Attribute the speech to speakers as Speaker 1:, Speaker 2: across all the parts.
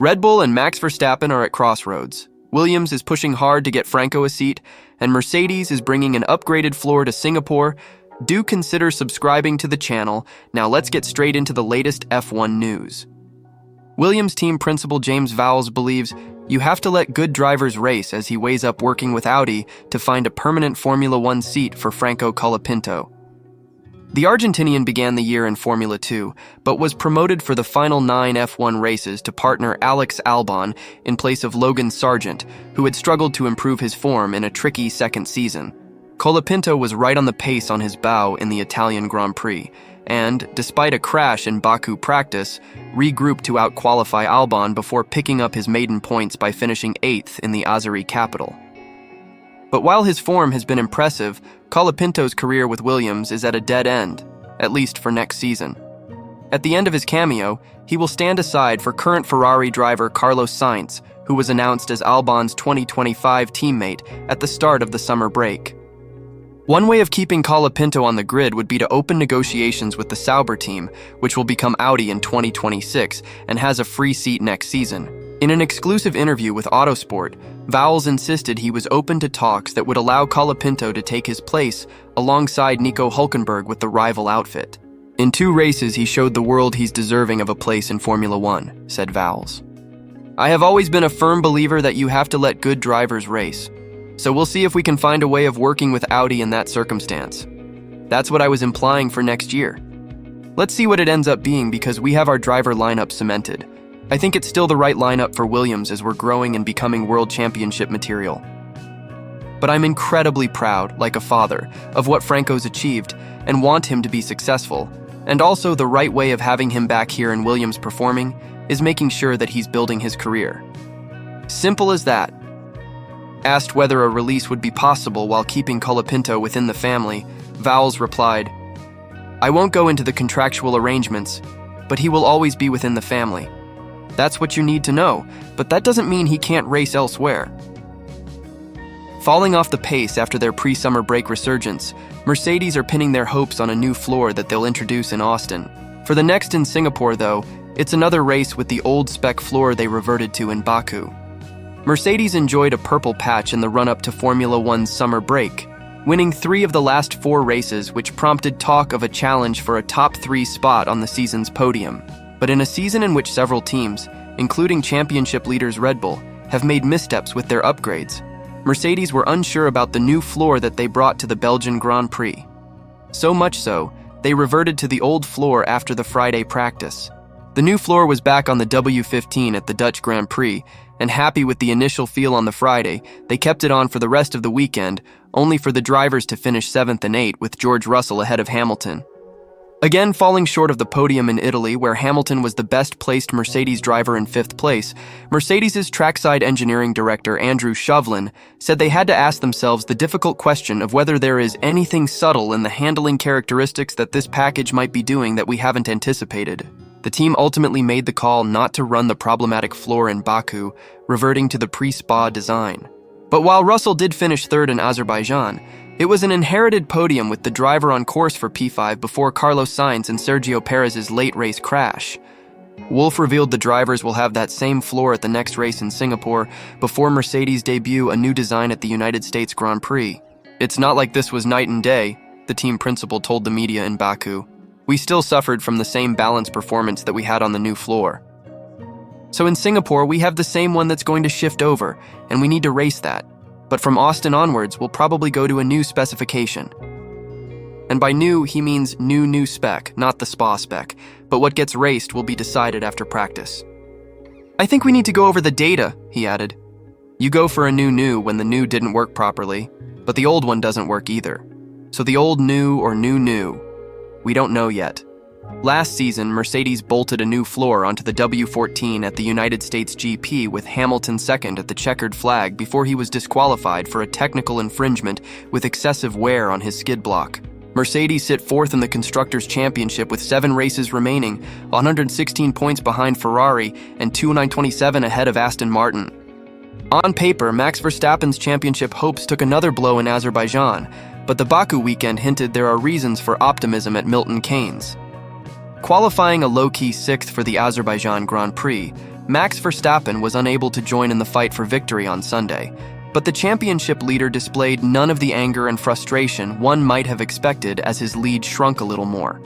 Speaker 1: Red Bull and Max Verstappen are at crossroads. Williams is pushing hard to get Franco a seat, and Mercedes is bringing an upgraded floor to Singapore. Do consider subscribing to the channel. Now let's get straight into the latest F1 news. Williams team principal James Vowles believes you have to let good drivers race as he weighs up working with Audi to find a permanent Formula One seat for Franco Colapinto. The Argentinian began the year in Formula 2, but was promoted for the final 9 F1 races to partner Alex Albon in place of Logan Sargent, who had struggled to improve his form in a tricky second season. Colapinto was right on the pace on his bow in the Italian Grand Prix, and, despite a crash in Baku practice, regrouped to out-qualify Albon before picking up his maiden points by finishing 8th in the Azeri capital. But while his form has been impressive, Colapinto's career with Williams is at a dead end, at least for next season. At the end of his cameo, he will stand aside for current Ferrari driver Carlos Sainz, who was announced as Albon's 2025 teammate at the start of the summer break. One way of keeping Colapinto on the grid would be to open negotiations with the Sauber team, which will become Audi in 2026 and has a free seat next season. In an exclusive interview with Autosport, Vowles insisted he was open to talks that would allow Colapinto to take his place alongside Nico Hülkenberg with the rival outfit. In 2 races, he showed the world he's deserving of a place in Formula One, said Vowles. I have always been a firm believer that you have to let good drivers race. So we'll see if we can find a way of working with Audi in that circumstance. That's what I was implying for next year. Let's see what it ends up being because we have our driver lineup cemented. I think it's still the right lineup for Williams as we're growing and becoming world championship material. But I'm incredibly proud, like a father, of what Franco's achieved and want him to be successful. And also the right way of having him back here in Williams performing is making sure that he's building his career. Simple as that. Asked whether a release would be possible while keeping Colapinto within the family, Vowles replied, I won't go into the contractual arrangements, but he will always be within the family. That's what you need to know, but that doesn't mean he can't race elsewhere. Falling off the pace after their pre-summer break resurgence, Mercedes are pinning their hopes on a new floor that they'll introduce in Austin. For the next in Singapore, though, it's another race with the old spec floor they reverted to in Baku. Mercedes enjoyed a purple patch in the run-up to Formula One's summer break, winning 3 of the last 4 races, which prompted talk of a challenge for a top 3 spot on the season's podium. But in a season in which several teams, including championship leaders Red Bull, have made missteps with their upgrades, Mercedes were unsure about the new floor that they brought to the Belgian Grand Prix. So much so, they reverted to the old floor after the Friday practice. The new floor was back on the W15 at the Dutch Grand Prix, and happy with the initial feel on the Friday, they kept it on for the rest of the weekend, only for the drivers to finish 7th and 8th with George Russell ahead of Hamilton. Again, falling short of the podium in Italy, where Hamilton was the best-placed Mercedes driver in 5th place, Mercedes' trackside engineering director Andrew Chauvelin said they had to ask themselves the difficult question of whether there is anything subtle in the handling characteristics that this package might be doing that we haven't anticipated. The team ultimately made the call not to run the problematic floor in Baku, reverting to the pre-Spa design. But while Russell did finish 3rd in Azerbaijan, it was an inherited podium with the driver on course for P5 before Carlos Sainz and Sergio Perez's late race crash. Wolff revealed the drivers will have that same floor at the next race in Singapore before Mercedes debut a new design at the United States Grand Prix. It's not like this was night and day, the team principal told the media in Baku. We still suffered from the same balanced performance that we had on the new floor. So in Singapore, we have the same one that's going to shift over, and we need to race that. But from Austin onwards, we'll probably go to a new specification. And by new, he means new spec, not the Spa spec, but what gets raced will be decided after practice. I think we need to go over the data, he added. You go for a new when the new didn't work properly, but the old one doesn't work either. So the old new or new, we don't know yet. Last season, Mercedes bolted a new floor onto the W14 at the United States GP with Hamilton second at the checkered flag before he was disqualified for a technical infringement with excessive wear on his skid block. Mercedes sit 4th in the Constructors' Championship with 7 races remaining, 116 points behind Ferrari and 227 ahead of Aston Martin. On paper, Max Verstappen's championship hopes took another blow in Azerbaijan, but the Baku weekend hinted there are reasons for optimism at Milton Keynes. Qualifying a low-key 6th for the Azerbaijan Grand Prix, Max Verstappen was unable to join in the fight for victory on Sunday, but the championship leader displayed none of the anger and frustration one might have expected as his lead shrunk a little more.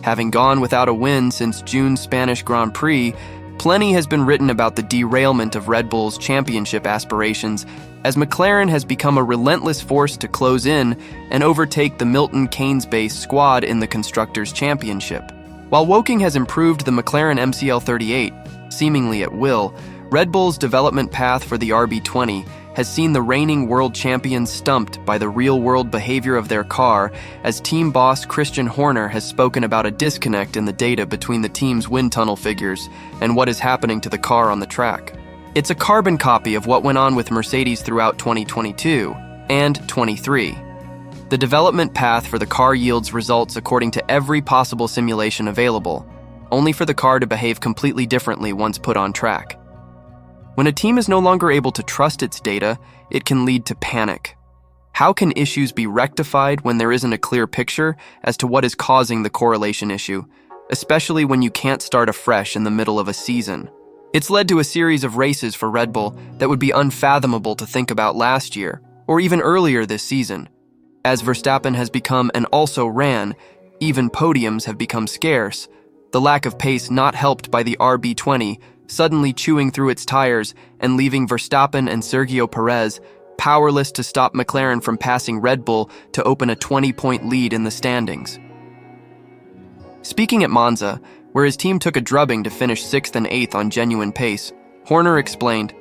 Speaker 1: Having gone without a win since June's Spanish Grand Prix, plenty has been written about the derailment of Red Bull's championship aspirations, as McLaren has become a relentless force to close in and overtake the Milton Keynes-based squad in the Constructors' Championship. While Woking has improved the McLaren MCL38, seemingly at will, Red Bull's development path for the RB20 has seen the reigning world champions stumped by the real-world behavior of their car, as team boss Christian Horner has spoken about a disconnect in the data between the team's wind tunnel figures and what is happening to the car on the track. It's a carbon copy of what went on with Mercedes throughout 2022 and 23. The development path for the car yields results according to every possible simulation available, only for the car to behave completely differently once put on track. When a team is no longer able to trust its data, it can lead to panic. How can issues be rectified when there isn't a clear picture as to what is causing the correlation issue, especially when you can't start afresh in the middle of a season? It's led to a series of races for Red Bull that would be unfathomable to think about last year, or even earlier this season. As Verstappen has become and also ran, even podiums have become scarce, the lack of pace not helped by the RB20 suddenly chewing through its tires and leaving Verstappen and Sergio Perez powerless to stop McLaren from passing Red Bull to open a 20-point lead in the standings. Speaking at Monza, where his team took a drubbing to finish 6th and 8th on genuine pace, Horner explained,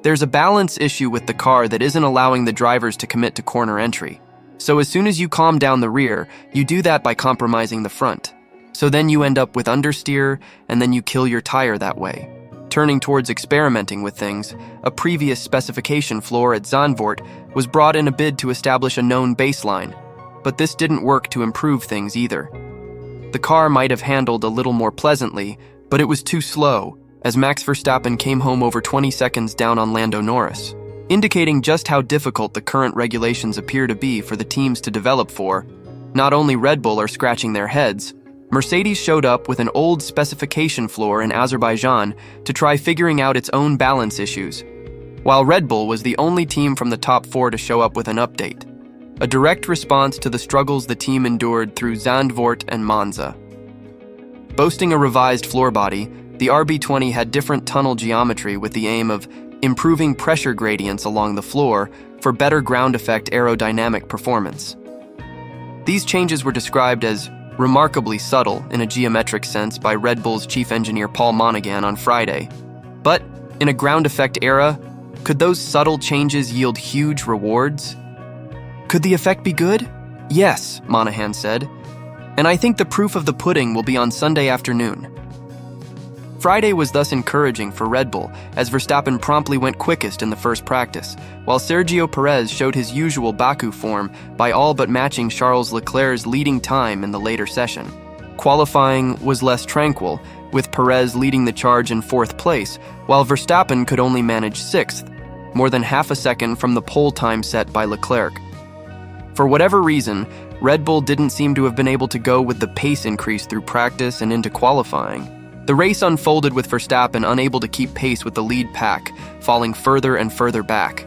Speaker 1: "There's a balance issue with the car that isn't allowing the drivers to commit to corner entry. So as soon as you calm down the rear, you do that by compromising the front. So then you end up with understeer, and then you kill your tire that way." Turning towards experimenting with things, a previous specification floor at Zandvoort was brought in a bid to establish a known baseline, but this didn't work to improve things either. The car might have handled a little more pleasantly, but it was too slow, as Max Verstappen came home over 20 seconds down on Lando Norris, indicating just how difficult the current regulations appear to be for the teams to develop for. Not only Red Bull are scratching their heads, Mercedes showed up with an old specification floor in Azerbaijan to try figuring out its own balance issues, while Red Bull was the only team from the top 4 to show up with an update, a direct response to the struggles the team endured through Zandvoort and Monza. Boasting a revised floor body, the RB20 had different tunnel geometry with the aim of improving pressure gradients along the floor for better ground effect aerodynamic performance. These changes were described as remarkably subtle in a geometric sense by Red Bull's chief engineer Paul Monaghan on Friday. But in a ground effect era, could those subtle changes yield huge rewards? Could the effect be good? Yes, Monaghan said. And I think the proof of the pudding will be on Sunday afternoon. Friday was thus encouraging for Red Bull, as Verstappen promptly went quickest in the first practice, while Sergio Perez showed his usual Baku form by all but matching Charles Leclerc's leading time in the later session. Qualifying was less tranquil, with Perez leading the charge in 4th place, while Verstappen could only manage 6th, more than half a second from the pole time set by Leclerc. For whatever reason, Red Bull didn't seem to have been able to go with the pace increase through practice and into qualifying. The race unfolded with Verstappen unable to keep pace with the lead pack, falling further and further back.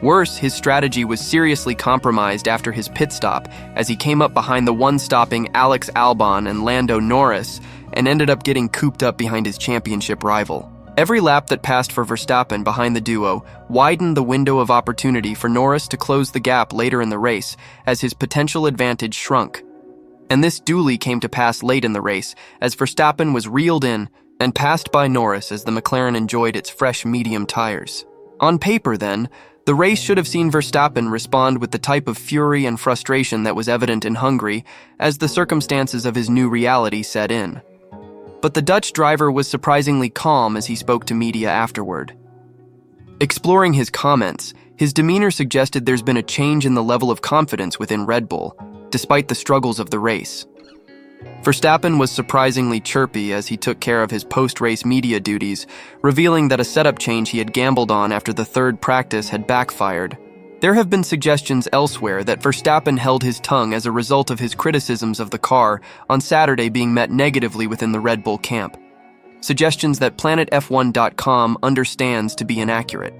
Speaker 1: Worse, his strategy was seriously compromised after his pit stop, as he came up behind the one-stopping Alex Albon and Lando Norris and ended up getting cooped up behind his championship rival. Every lap that passed for Verstappen behind the duo widened the window of opportunity for Norris to close the gap later in the race as his potential advantage shrunk. And this duly came to pass late in the race, as Verstappen was reeled in and passed by Norris as the McLaren enjoyed its fresh medium tires. On paper, then, the race should have seen Verstappen respond with the type of fury and frustration that was evident in Hungary as the circumstances of his new reality set in. But the Dutch driver was surprisingly calm as he spoke to media afterward. Exploring his comments, his demeanor suggested there's been a change in the level of confidence within Red Bull, despite the struggles of the race. Verstappen was surprisingly chirpy as he took care of his post-race media duties, revealing that a setup change he had gambled on after the 3rd practice had backfired. There have been suggestions elsewhere that Verstappen held his tongue as a result of his criticisms of the car on Saturday being met negatively within the Red Bull camp. suggestions that planetf1.com understands to be inaccurate.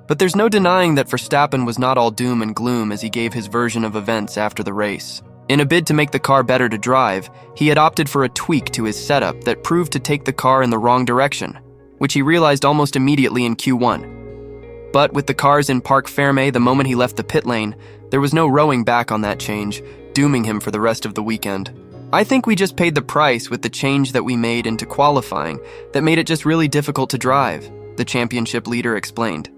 Speaker 1: But there's no denying that Verstappen was not all doom and gloom as he gave his version of events after the race. In a bid to make the car better to drive, he had opted for a tweak to his setup that proved to take the car in the wrong direction, which he realized almost immediately in Q1. But with the cars in Parc Fermé the moment he left the pit lane, there was no rowing back on that change, dooming him for the rest of the weekend. I think we just paid the price with the change that we made into qualifying that made it just really difficult to drive, the championship leader explained.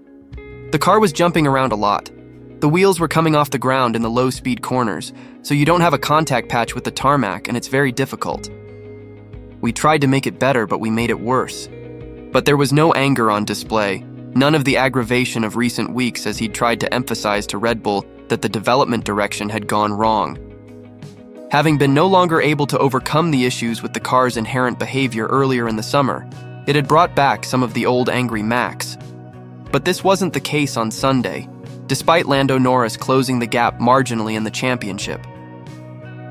Speaker 1: The car was jumping around a lot. The wheels were coming off the ground in the low-speed corners, so you don't have a contact patch with the tarmac and it's very difficult. We tried to make it better, but we made it worse. But there was no anger on display, none of the aggravation of recent weeks as he'd tried to emphasize to Red Bull that the development direction had gone wrong. Having been no longer able to overcome the issues with the car's inherent behavior earlier in the summer, it had brought back some of the old angry Max. But this wasn't the case on Sunday, despite Lando Norris closing the gap marginally in the championship.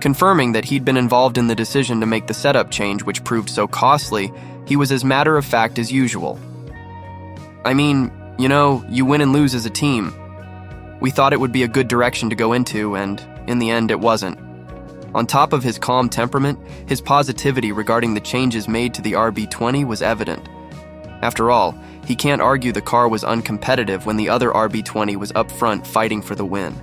Speaker 1: Confirming that he'd been involved in the decision to make the setup change which proved so costly, he was as matter-of-fact as usual. I mean, you win and lose as a team. We thought it would be a good direction to go into, and in the end it wasn't. On top of his calm temperament, his positivity regarding the changes made to the RB20 was evident. After all, he can't argue the car was uncompetitive when the other RB20 was up front fighting for the win.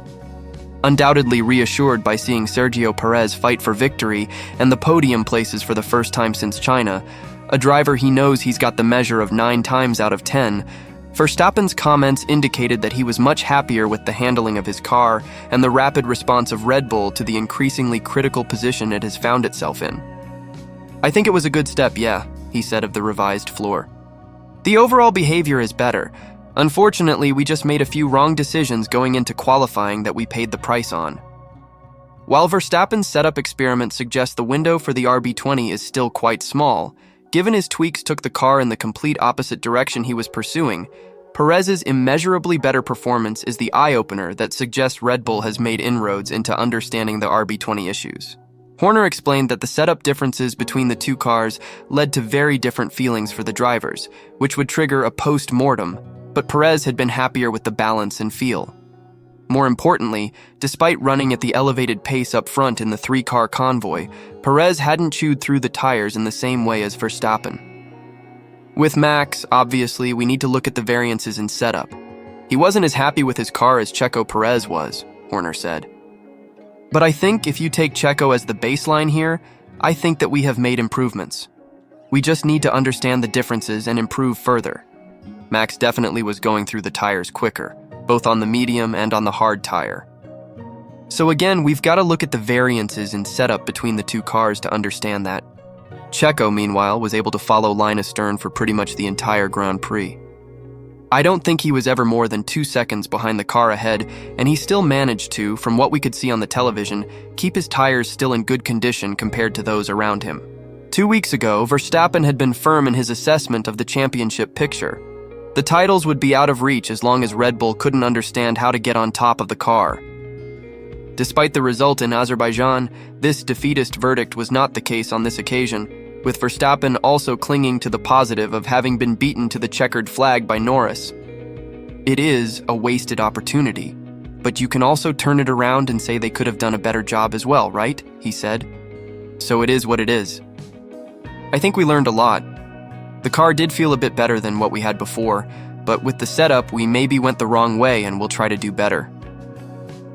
Speaker 1: Undoubtedly reassured by seeing Sergio Perez fight for victory and the podium places for the first time since China, a driver he knows he's got the measure of 9 times out of 10, Verstappen's comments indicated that he was much happier with the handling of his car and the rapid response of Red Bull to the increasingly critical position it has found itself in. I think it was a good step, yeah, he said of the revised floor. The overall behavior is better. Unfortunately, we just made a few wrong decisions going into qualifying that we paid the price on. While Verstappen's setup experiment suggests the window for the RB20 is still quite small, given his tweaks took the car in the complete opposite direction he was pursuing, Perez's immeasurably better performance is the eye-opener that suggests Red Bull has made inroads into understanding the RB20 issues. Horner explained that the setup differences between the two cars led to very different feelings for the drivers, which would trigger a post-mortem, but Perez had been happier with the balance and feel. More importantly, despite running at the elevated pace up front in the 3-car convoy, Perez hadn't chewed through the tires in the same way as Verstappen. With Max, obviously, we need to look at the variances in setup. He wasn't as happy with his car as Checo Perez was, Horner said. But I think if you take Checo as the baseline here, I think that we have made improvements. We just need to understand the differences and improve further. Max definitely was going through the tires quicker, both on the medium and on the hard tire. So again, we've got to look at the variances in setup between the two cars to understand that. Checo, meanwhile, was able to follow line astern for pretty much the entire Grand Prix. I don't think he was ever more than 2 seconds behind the car ahead, and he still managed to, from what we could see on the television, keep his tires still in good condition compared to those around him. 2 weeks ago, Verstappen had been firm in his assessment of the championship picture. The titles would be out of reach as long as Red Bull couldn't understand how to get on top of the car. Despite the result in Azerbaijan, this defeatist verdict was not the case on this occasion, with Verstappen also clinging to the positive of having been beaten to the checkered flag by Norris. It is a wasted opportunity, but you can also turn it around and say they could have done a better job as well, right? He said. So it is what it is. I think we learned a lot. The car did feel a bit better than what we had before, but with the setup, we maybe went the wrong way and we'll try to do better.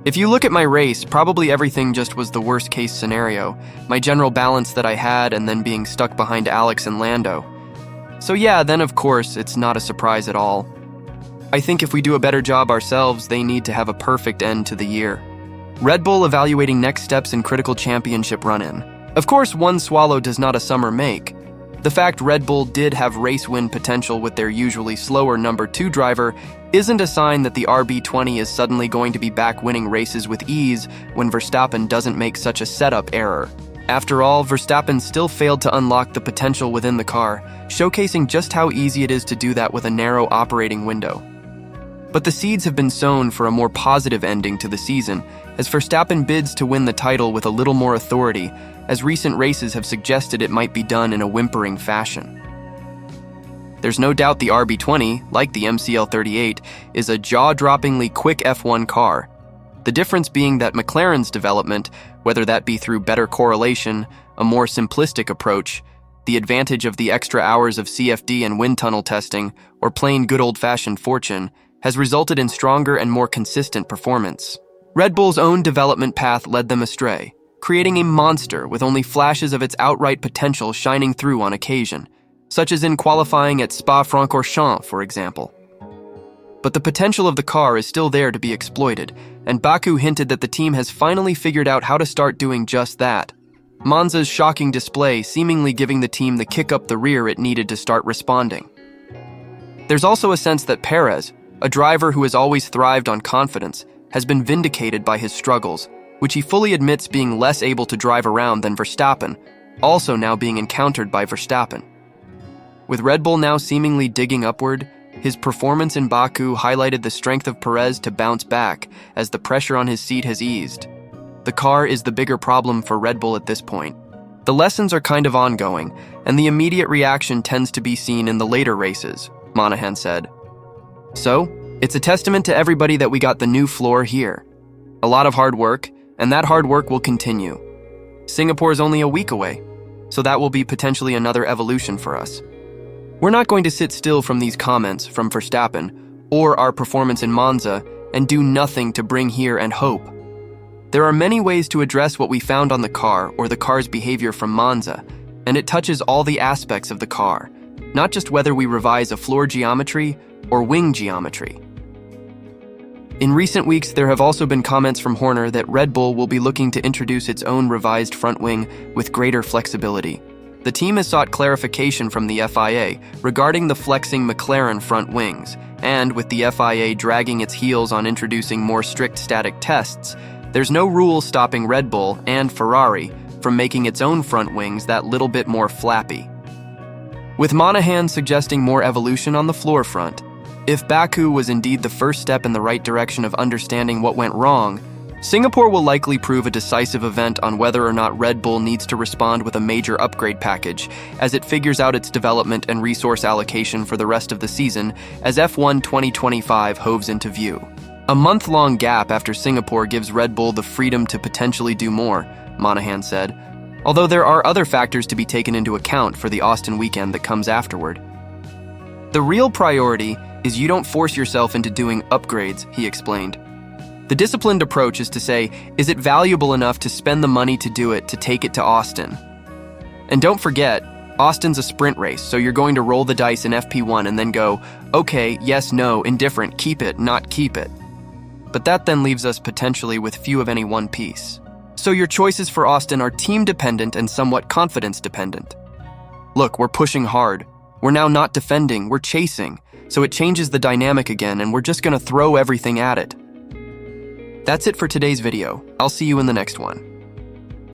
Speaker 1: If you look at my race, probably everything just was the worst case scenario, my general balance that I had and then being stuck behind Alex and Lando. So yeah, then of course, it's not a surprise at all. I think if we do a better job ourselves, they need to have a perfect end to the year. Red Bull evaluating next steps in critical championship run-in. Of course, one swallow does not a summer make. The fact Red Bull did have race win potential with their usually slower number 2 driver isn't a sign that the RB20 is suddenly going to be back winning races with ease when Verstappen doesn't make such a setup error. After all, Verstappen still failed to unlock the potential within the car, showcasing just how easy it is to do that with a narrow operating window. But the seeds have been sown for a more positive ending to the season, as Verstappen bids to win the title with a little more authority, as recent races have suggested it might be done in a whimpering fashion. There's no doubt the RB20, like the MCL38, is a jaw-droppingly quick F1 car. The difference being that McLaren's development, whether that be through better correlation, a more simplistic approach, the advantage of the extra hours of CFD and wind tunnel testing, or plain good old-fashioned fortune, has resulted in stronger and more consistent performance. Red Bull's own development path led them astray, creating a monster with only flashes of its outright potential shining through on occasion, such as in qualifying at Spa-Francorchamps, for example. But the potential of the car is still there to be exploited, and Baku hinted that the team has finally figured out how to start doing just that. Monza's shocking display seemingly giving the team the kick up the rear it needed to start responding. There's also a sense that Perez, a driver who has always thrived on confidence, has been vindicated by his struggles, which he fully admits being less able to drive around than Verstappen, also now being encountered by Verstappen. With Red Bull now seemingly digging upward, his performance in Baku highlighted the strength of Perez to bounce back as the pressure on his seat has eased. The car is the bigger problem for Red Bull at this point. The lessons are kind of ongoing, and the immediate reaction tends to be seen in the later races, Monahan said. So, it's a testament to everybody that we got the new floor here. A lot of hard work, and that hard work will continue. Singapore is only a week away, so that will be potentially another evolution for us. We're not going to sit still from these comments from Verstappen or our performance in Monza and do nothing to bring here and hope. There are many ways to address what we found on the car or the car's behavior from Monza, and it touches all the aspects of the car, not just whether we revise a floor geometry or wing geometry. In recent weeks, there have also been comments from Horner that Red Bull will be looking to introduce its own revised front wing with greater flexibility. The team has sought clarification from the FIA regarding the flexing McLaren front wings, and with the FIA dragging its heels on introducing more strict static tests, there's no rule stopping Red Bull and Ferrari from making its own front wings that little bit more flappy. With Monahan suggesting more evolution on the floor front, if Baku was indeed the first step in the right direction of understanding what went wrong, Singapore will likely prove a decisive event on whether or not Red Bull needs to respond with a major upgrade package as it figures out its development and resource allocation for the rest of the season as F1 2025 hoves into view. A month-long gap after Singapore gives Red Bull the freedom to potentially do more, Monahan said, although there are other factors to be taken into account for the Austin weekend that comes afterward. The real priority is you don't force yourself into doing upgrades, he explained. The disciplined approach is to say, is it valuable enough to spend the money to do it to take it to Austin? And don't forget, Austin's a sprint race, so you're going to roll the dice in FP1 and then go, okay, yes, no, indifferent, keep it, not keep it. But that then leaves us potentially with few of any one piece. So your choices for Austin are team-dependent and somewhat confidence-dependent. Look, we're pushing hard. We're now not defending, we're chasing. So it changes the dynamic again, and we're just going to throw everything at it. That's it for today's video. I'll see you in the next one.